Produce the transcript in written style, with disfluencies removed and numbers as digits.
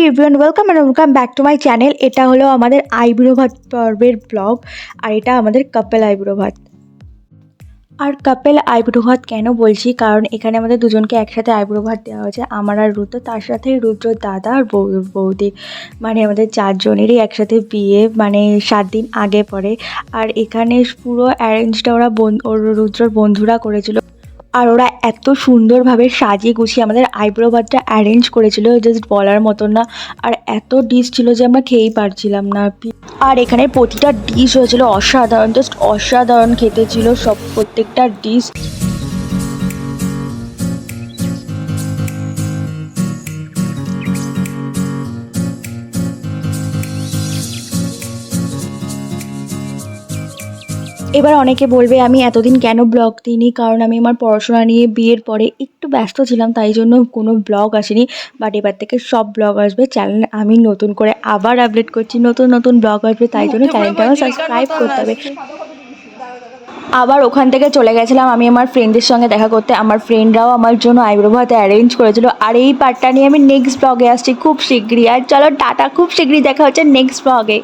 Everyone, welcome back to my channel. এটা হলো আমাদের আইব্রো ভাত পর্বের ব্লগ। আর এটা আমাদের কাপেল আইব্রো ভাত। আর কাপেল আইব্রো ভাত কেন বলছি, কারণ এখানে আমাদের দুজনকে একসাথে আইব্রো ভাত দেওয়া হয়েছে, আমার আর রুদ্র, তার সাথে রুদ্রর দাদা আর বৌদি। মানে আমাদের চারজনেরই একসাথে বিয়ে, মানে 7 দিন আগে পরে। আর এখানে পুরো অ্যারেঞ্জটা ওর রুদ্রর বন্ধুরা করেছিল। আর ওরা এত সুন্দরভাবে সাজিয়ে গুছিয়ে আমাদের আইব্রো ভাতটা অ্যারেঞ্জ করেছিল, জাস্ট বলার মতন না। আর এত ডিশ ছিল যে আমরা খেয়েই পারছিলাম না। আর এখানে প্রতিটা ডিশ হয়েছিল অসাধারণ, জাস্ট অসাধারণ খেতে ছিল প্রত্যেকটা ডিশ। এবার অনেকে বলবে আমি এতদিন কেন ব্লগ দিইনি, কারণ আমি আমার পড়াশোনা নিয়ে বিয়ের পরে একটু ব্যস্ত ছিলাম, তাই জন্য কোনো ব্লগ আসেনি। বাট এবার থেকে সব ব্লগ আসবে, চ্যানেল আমি নতুন করে আবার আপডেট করছি, নতুন ব্লগ আসবে, তাই জন্য চ্যানেলটা আমার সাবস্ক্রাইব করতে হবে। আবার ওখান থেকে চলে গেছিলাম আমি আমার ফ্রেন্ডদের সঙ্গে দেখা করতে। আমার ফ্রেন্ডরাও আমার জন্য আইব্রো ভাত অ্যারেঞ্জ করেছিল। আর এই পার্টটা নিয়ে আমি নেক্সট ব্লগে আসছি খুব শীঘ্রই। আর চলো টাটা, খুব শীঘ্রই দেখা হচ্ছে নেক্সট ব্লগে।